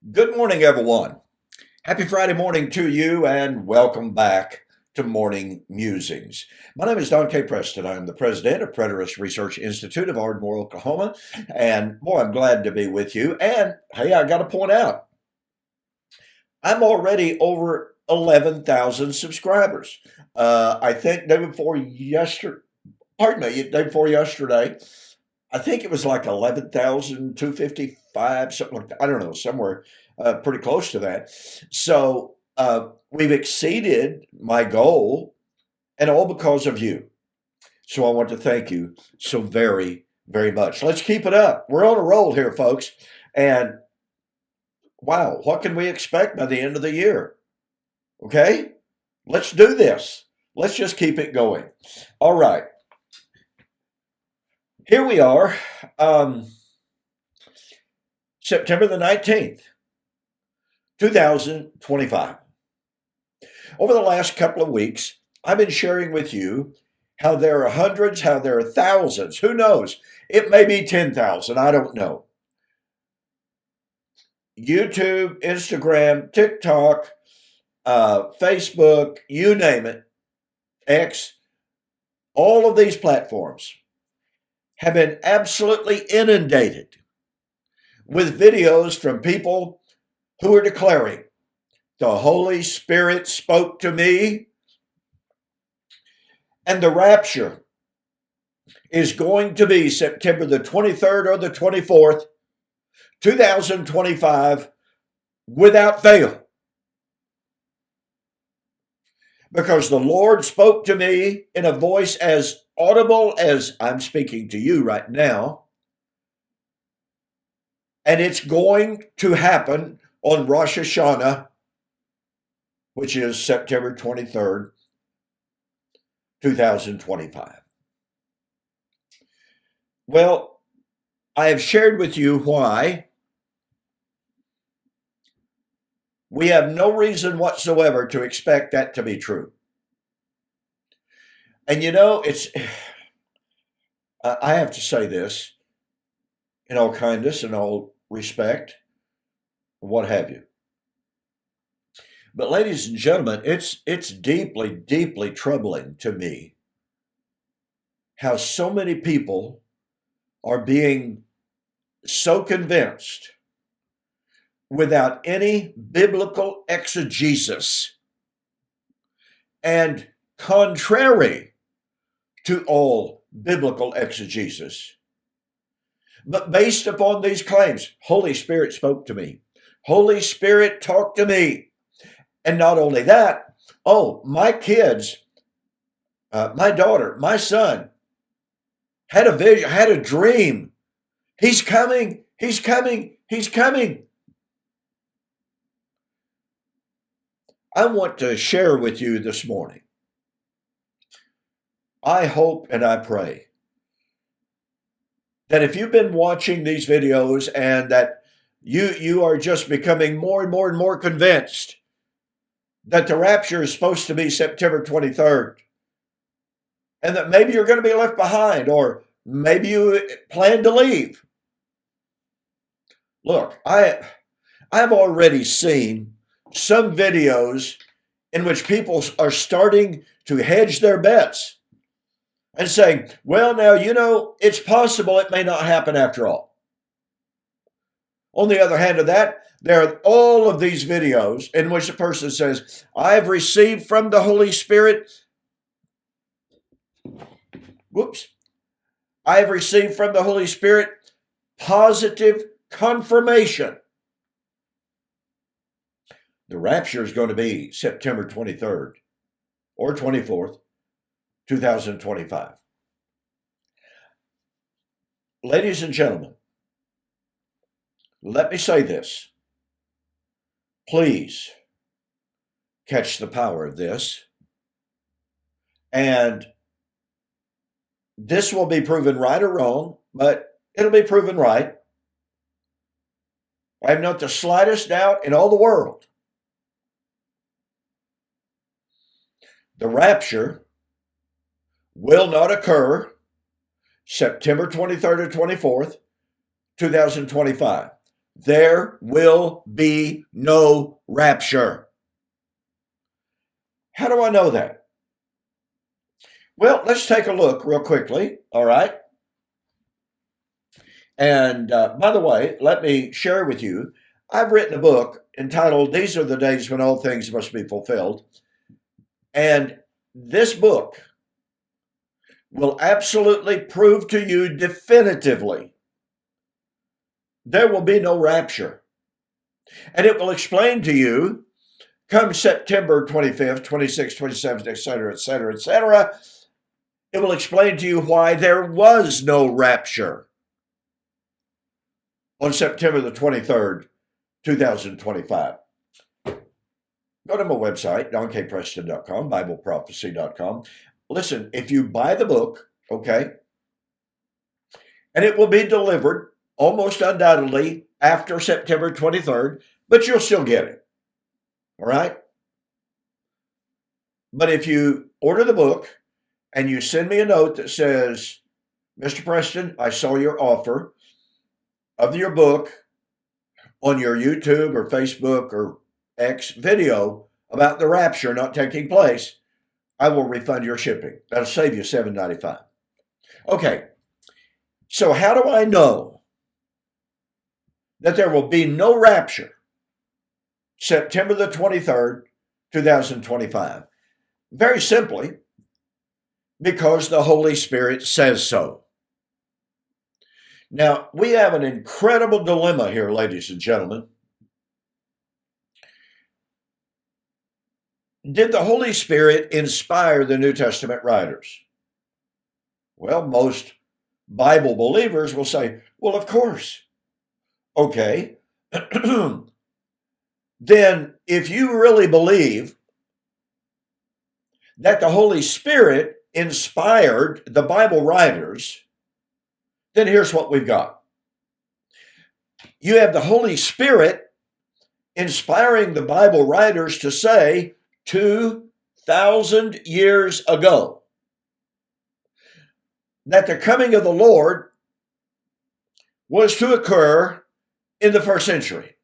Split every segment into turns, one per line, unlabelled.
Good morning, everyone. Happy Friday morning to you, and welcome back to Morning Musings. My name is Don K. Preston. I'm the president of Preterist Research Institute of Ardmore, Oklahoma. And boy, I'm glad to be with you. And hey, I got to point out, I'm already over 11,000 subscribers. I think day before yesterday, day before yesterday, I think it was like 11,255, something like that. I don't know, somewhere pretty close to that. So we've exceeded my goal, and all because of you. So I want to thank you so very, very much. Let's keep it up. We're on a roll here, folks. And wow, what can we expect by the end of the year? Okay, let's do this. Let's just keep it going. All right. Here we are, September the 19th, 2025. Over the last couple of weeks, I've been sharing with you how there are hundreds, how there are thousands. Who knows? It may be 10,000. I don't know. YouTube, Instagram, TikTok, Facebook, you name it, X, all of these platforms have been absolutely inundated with videos from people who are declaring, the Holy Spirit spoke to me, and the rapture is going to be September the 23rd or the 24th, 2025, without fail. Because the Lord spoke to me in a voice as audible as I'm speaking to you right now. And it's going to happen on Rosh Hashanah, which is September 23rd, 2025. Well, I have shared with you why we have no reason whatsoever to expect that to be true. And you know, I have to say this in all kindness and all respect, what have you. But ladies and gentlemen, it's deeply, deeply troubling to me how so many people are being so convinced without any biblical exegesis and contrary to all biblical exegesis, but based upon these claims. Holy Spirit spoke to me. Holy Spirit talked to me. And not only that, oh, my kids, my daughter, my son had a vision, had a dream. He's coming, he's coming, he's coming. I want to share with you this morning. I hope and I pray that if you've been watching these videos and that you are just becoming more and more and more convinced that the rapture is supposed to be September 23rd, and that maybe you're going to be left behind, or maybe you plan to leave. Look, I've already seen some videos in which people are starting to hedge their bets and saying, well, now, you know, it's possible it may not happen after all. On the other hand of that, there are all of these videos in which a person says, I've received from the Holy Spirit, I have received from the Holy Spirit positive confirmation. The rapture is going to be September 23rd or 24th, 2025. Ladies and gentlemen, let me say this. Please catch the power of this. And this will be proven right or wrong, but it'll be proven right. I have not the slightest doubt in all the world. The rapture will not occur September 23rd or 24th, 2025. there will be no rapture. How do I know that? Well, let's take a look real quickly, all right? And by the way, let me share with you, I've written a book entitled, These Are the Days When All Things Must Be Fulfilled. And this book will absolutely prove to you definitively there will be no rapture. And it will explain to you, come September 25th, 26th, 27th, etc., etc., etc., it will explain to you why there was no rapture on September the 23rd, 2025. Go to my website, donkpreston.com, bibleprophecy.com. Listen, if you buy the book, okay, and it will be delivered almost undoubtedly after September 23rd, but you'll still get it, all right? But if you order the book and you send me a note that says, Mr. Preston, I saw your offer of your book on your YouTube or Facebook or X video about the rapture not taking place, I will refund your shipping. That'll save you $7.95. Okay, so how do I know that there will be no rapture September the 23rd, 2025? Very simply, because the Holy Spirit says so. Now, we have an incredible dilemma here, ladies and gentlemen. Did the Holy Spirit inspire the New Testament writers? Well, most Bible believers will say, well, of course. Okay. Then, if you really believe that the Holy Spirit inspired the Bible writers, then here's what we've got. You have the Holy Spirit inspiring the Bible writers to say 2,000 years ago that the coming of the Lord was to occur in the first century.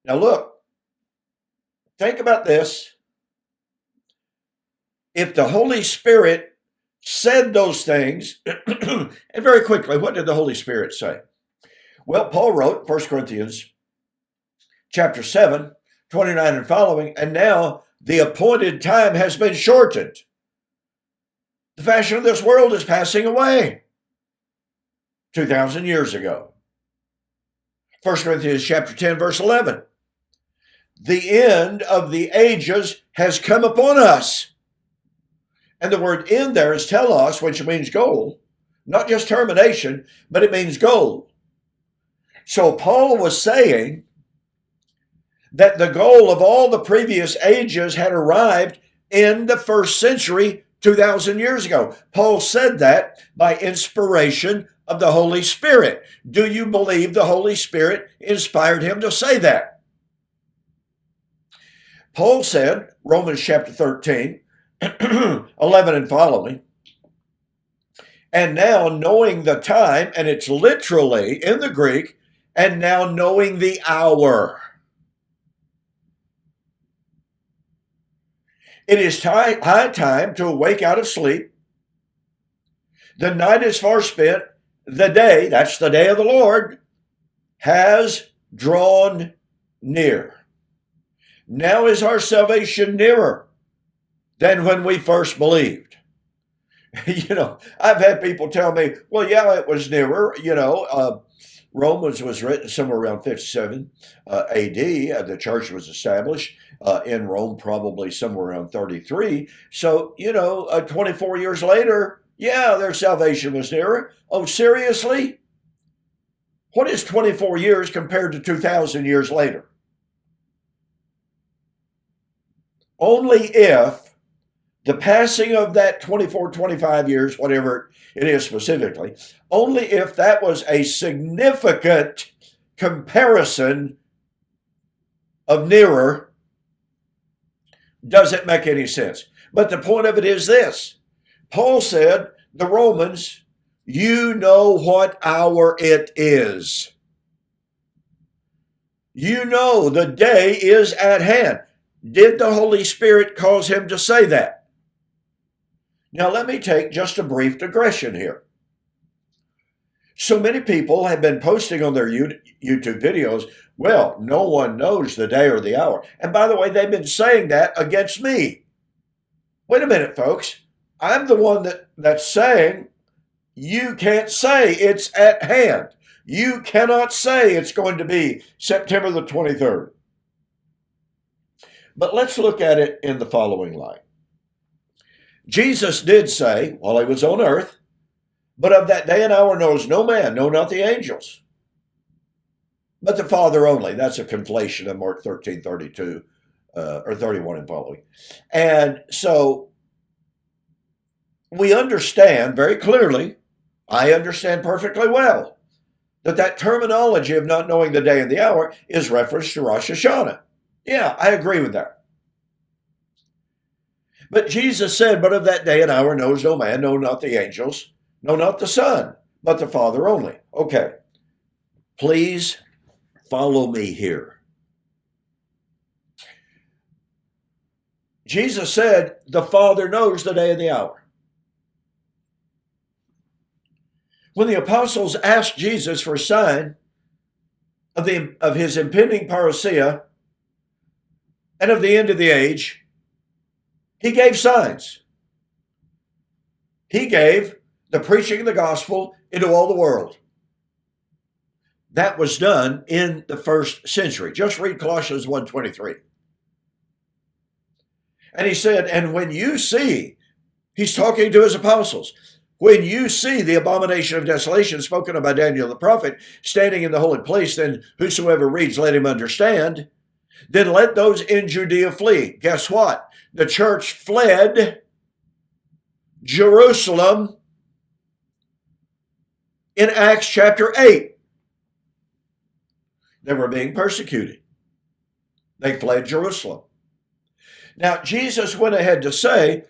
Now look, think about this. If the Holy Spirit said those things, and very quickly, what did the Holy Spirit say? Well, Paul wrote 1 Corinthians chapter 7, 29 and following, and now the appointed time has been shortened. The fashion of this world is passing away. 2,000 years ago. 1 Corinthians chapter 10, verse 11. The end of the ages has come upon us. And the word end there is telos, which means goal. Not just termination, but it means goal. So Paul was saying that the goal of all the previous ages had arrived in the first century 2,000 years ago. Paul said that by inspiration of the Holy Spirit. Do you believe the Holy Spirit inspired him to say that? Paul said, Romans chapter 13, 11 and following, and now knowing the time, and it's literally in the Greek, and now knowing the hour. It is high time to awake out of sleep. The night is far spent. The day, that's the day of the Lord, has drawn near. Now is our salvation nearer than when we first believed. I've had people tell me, well, yeah, it was nearer. Romans was written somewhere around 57 AD. The church was established in Rome probably somewhere around 33. So, 24 years later, yeah, their salvation was nearer. Oh, seriously? What is 24 years compared to 2,000 years later? Only if the passing of that 24, 25 years, whatever it is specifically, only if that was a significant comparison of nearer does it make any sense. But the point of it is this. Paul said, the Romans, You know what hour it is. You know the day is at hand. Did the Holy Spirit cause him to say that? Now, let me take just a brief digression here. So many people have been posting on their YouTube videos, well, no one knows the day or the hour. And by the way, they've been saying that against me. Wait a minute, folks. I'm the one that's saying you can't say it's at hand. You cannot say it's going to be September the 23rd. But let's look at it in the following light. Jesus did say, while he was on earth, but of that day and hour knows no man, no, not the angels, but the Father only. That's a conflation of Mark 13:32 or 31 and following. And so we understand very clearly, I understand perfectly well, that terminology of not knowing the day and the hour is reference to Rosh Hashanah. Yeah, I agree with that. But Jesus said, but of that day and hour knows no man, no, not the angels, no, not the Son, but the Father only. Okay, please follow me here. Jesus said, the Father knows the day and the hour. When the apostles asked Jesus for a sign of his impending parousia and of the end of the age, he gave signs. He gave the preaching of the gospel into all the world. That was done in the first century. Just read Colossians 1:23. And he said, and when you see, he's talking to his apostles, when you see the abomination of desolation spoken of by Daniel the prophet standing in the holy place, then whosoever reads, let him understand. Then let those in Judea flee. Guess what? The church fled Jerusalem in Acts chapter 8. They were being persecuted. They fled Jerusalem. Now, Jesus went ahead to say,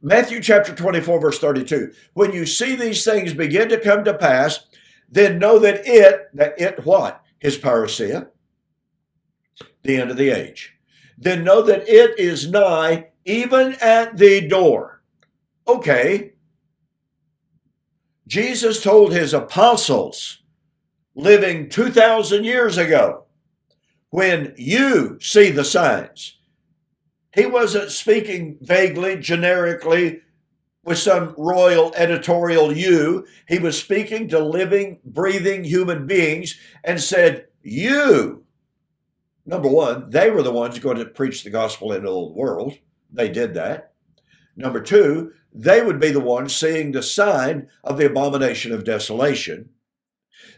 Matthew chapter 24, verse 32, when you see these things begin to come to pass, then know that it what? His parousia, the end of the age. Then know that it is nigh, even at the door. Okay. Jesus told his apostles, living 2,000 years ago, when you see the signs. He wasn't speaking vaguely, generically, with some royal editorial you. He was speaking to living, breathing human beings and said, you, number one, they were the ones going to preach the gospel into the world. They did that. Number two, they would be the ones seeing the sign of the abomination of desolation.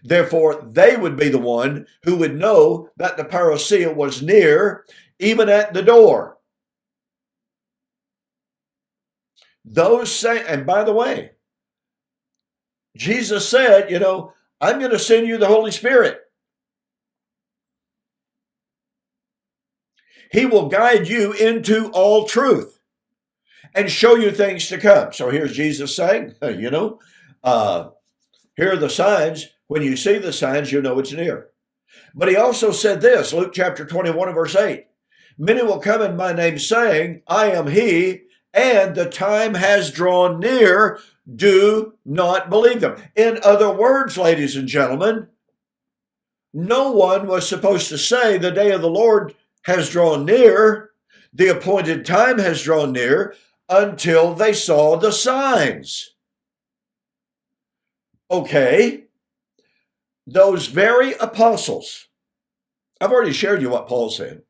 Therefore, they would be the one who would know that the parousia was near, even at the door. Those say, and by the way, Jesus said, I'm going to send you the Holy Spirit. He will guide you into all truth and show you things to come. So here's Jesus saying, here are the signs. When you see the signs, you know it's near. But he also said this, Luke chapter 21 and verse 8, many will come in my name saying, I am he, and the time has drawn near. Do not believe them. In other words, ladies and gentlemen, no one was supposed to say the day of the Lord has drawn near, the appointed time has drawn near, until they saw the signs. Okay, those very apostles, I've already shared you what Paul said,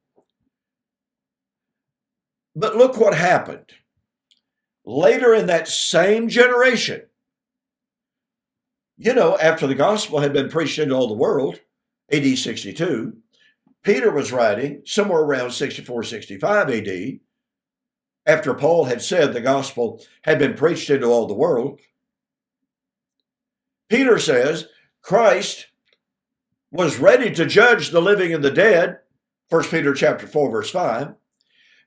but look what happened. Later in that same generation, after the gospel had been preached into all the world, AD 62, Peter was writing somewhere around 64, 65 AD, after Paul had said the gospel had been preached into all the world. Peter says Christ was ready to judge the living and the dead, 1 Peter chapter 4, verse 5.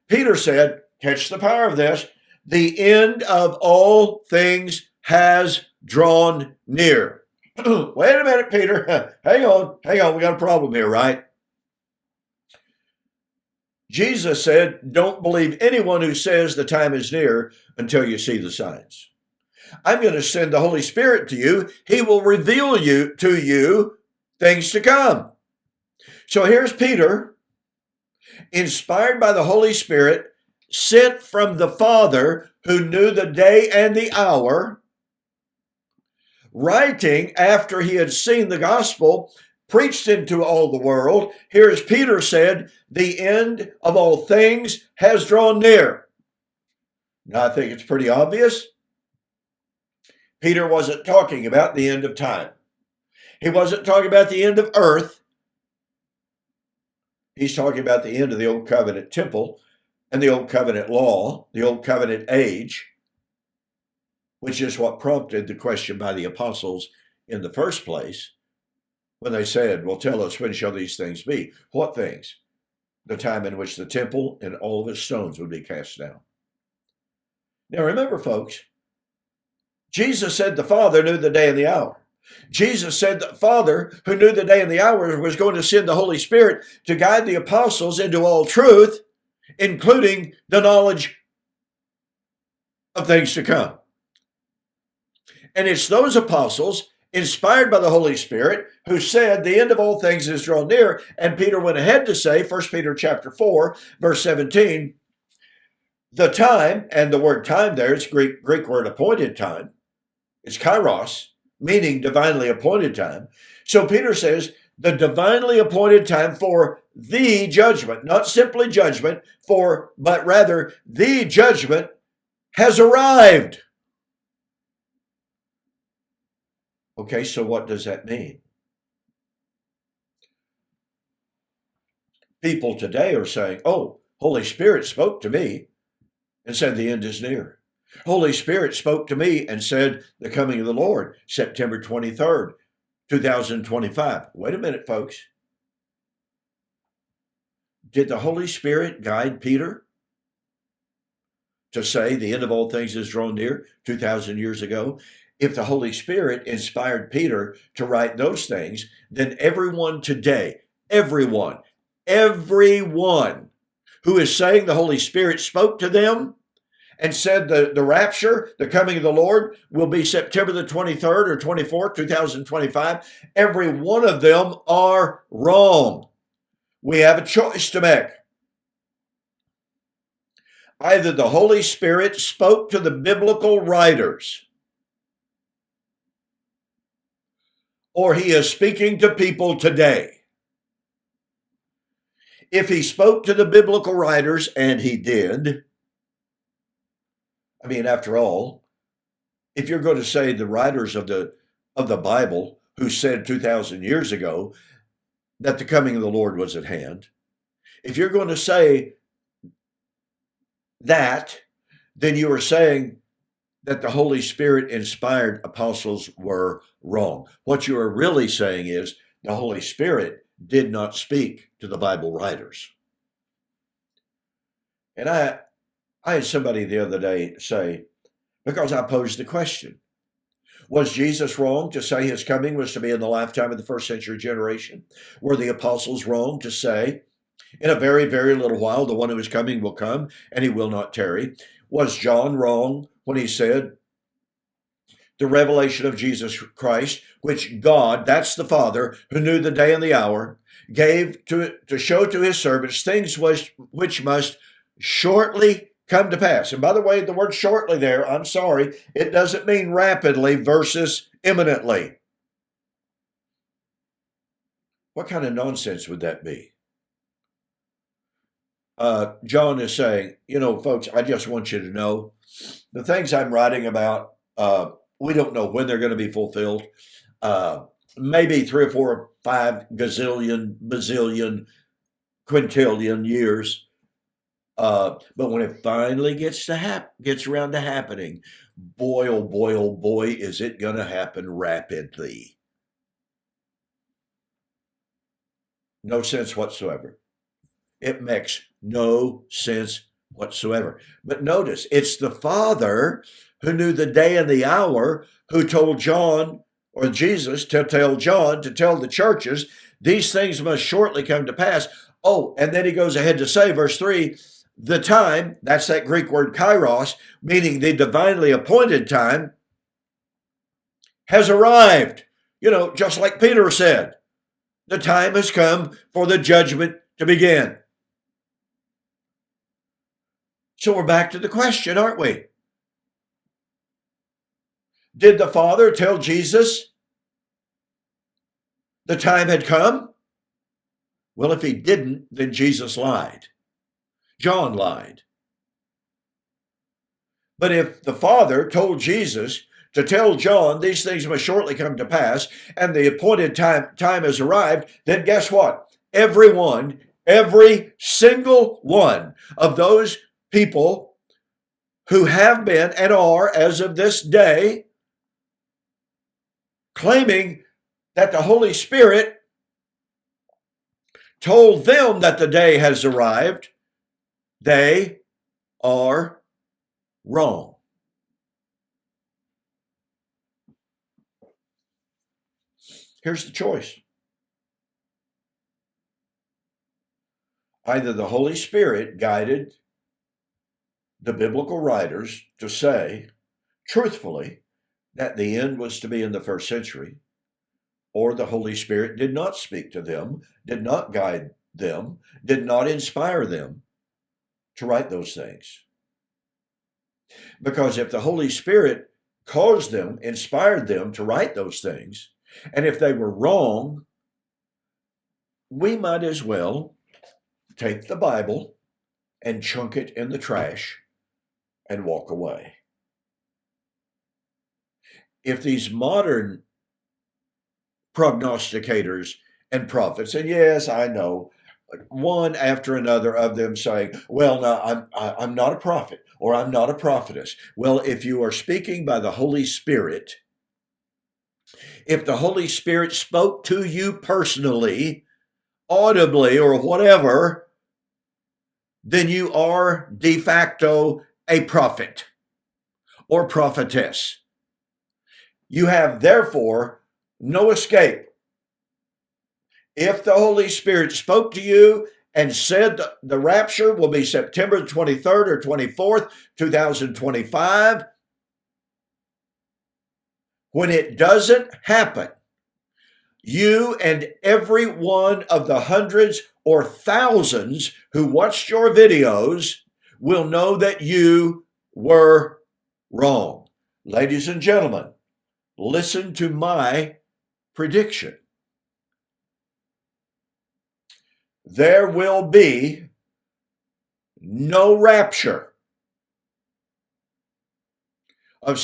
Peter said, catch the power of this, the end of all things has drawn near. Wait a minute, Peter. Hang on. We got a problem here, right? Jesus said, don't believe anyone who says the time is near until you see the signs. I'm going to send the Holy Spirit to you. He will reveal to you things to come. So here's Peter, inspired by the Holy Spirit, sent from the Father who knew the day and the hour, writing after he had seen the gospel preached into all the world. Here's Peter said, the end of all things has drawn near. Now, I think it's pretty obvious. Peter wasn't talking about the end of time. He wasn't talking about the end of earth. He's talking about the end of the Old Covenant temple and the Old Covenant law, the Old Covenant age, which is what prompted the question by the apostles in the first place when they said, well, tell us, when shall these things be? What things? The time in which the temple and all of its stones would be cast down. Now remember, folks, Jesus said the Father knew the day and the hour. Jesus said the Father, who knew the day and the hour, was going to send the Holy Spirit to guide the apostles into all truth, including the knowledge of things to come. And it's those apostles, inspired by the Holy Spirit, who said the end of all things is drawn near. And Peter went ahead to say, 1 Peter chapter 4, verse 17, the time, and the word time there, it's Greek word appointed time. It's kairos, meaning divinely appointed time. So Peter says the divinely appointed time for the judgment, not simply judgment, but rather the judgment has arrived. Okay, so what does that mean? People today are saying, oh, Holy Spirit spoke to me and said the end is near. Holy Spirit spoke to me and said the coming of the Lord, September 23rd, 2025. Wait a minute, folks. Did the Holy Spirit guide Peter to say the end of all things is drawn near 2,000 years ago? If the Holy Spirit inspired Peter to write those things, then everyone today, everyone who is saying the Holy Spirit spoke to them and said the rapture, the coming of the Lord, will be September the 23rd or 24th, 2025, every one of them are wrong. We have a choice to make. Either the Holy Spirit spoke to the biblical writers, or he is speaking to people today. If he spoke to the biblical writers, and he did, I mean, after all, if you're going to say the writers of the Bible who said 2,000 years ago that the coming of the Lord was at hand, if you're going to say that, then you are saying that the Holy Spirit inspired apostles were wrong. What you are really saying is the Holy Spirit did not speak to the Bible writers. And I had somebody the other day say, because I posed the question, was Jesus wrong to say his coming was to be in the lifetime of the first century generation? Were the apostles wrong to say, in a very, very little while, the one who is coming will come and he will not tarry? Was John wrong when he said, the revelation of Jesus Christ, which God, that's the Father, who knew the day and the hour, gave to show to his servants things which must shortly come to pass? And by the way, the word shortly there, I'm sorry, it doesn't mean rapidly versus imminently. What kind of nonsense would that be? John is saying, folks, I just want you to know the things I'm writing about, we don't know when they're going to be fulfilled. Maybe 3 or 4 or 5 gazillion, bazillion, quintillion years. But when it finally gets around to happening, boy, oh boy, is it going to happen rapidly. No sense whatsoever. It makes no sense whatsoever. But notice, it's the Father who knew the day and the hour, who told John, or Jesus to tell John, to tell the churches, these things must shortly come to pass. Oh, and then he goes ahead to say, verse 3, the time, that's that Greek word kairos, meaning the divinely appointed time, has arrived. You know, just like Peter said, the time has come for the judgment to begin. So we're back to the question, aren't we? Did the Father tell Jesus the time had come? Well, if he didn't, then Jesus lied. John lied. But if the Father told Jesus to tell John these things must shortly come to pass, and the appointed time has arrived, then guess what? Every single one of those people who have been and are, as of this day, claiming that the Holy Spirit told them that the day has arrived, they are wrong. Here's the choice. Either the Holy Spirit guided the biblical writers to say, truthfully, that the end was to be in the first century, or the Holy Spirit did not speak to them, did not guide them, did not inspire them to write those things. Because if the Holy Spirit caused them, inspired them to write those things, and if they were wrong, we might as well take the Bible and chunk it in the trash and walk away. If these modern prognosticators and prophets, and yes, I know, one after another of them saying, well, no, I'm not a prophet, or I'm not a prophetess. Well, if you are speaking by the Holy Spirit, if the Holy Spirit spoke to you personally, audibly, or whatever, then you are de facto a prophet or prophetess. You have, therefore, no escape. If the Holy Spirit spoke to you and said the rapture will be September 23rd or 24th, 2025, when it doesn't happen, you and every one of the hundreds or thousands who watched your videos will know that you were wrong. Ladies and gentlemen, listen to my prediction. There will be no rapture on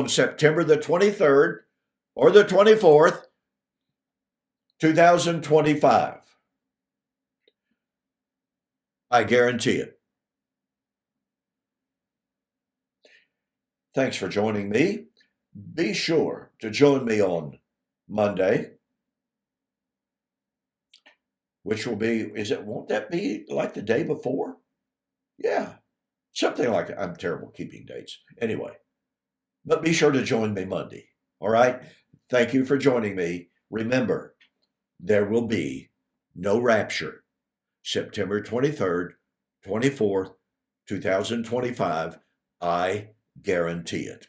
September the 23rd or the 24th, 2025. I guarantee it. Thanks for joining me. Be sure to join me on Monday, which will be, won't that be like the day before? Yeah, something like that. I'm terrible keeping dates. Anyway, but be sure to join me Monday. All right. Thank you for joining me. Remember, there will be no rapture September 23rd, 24th, 2025. I guarantee it.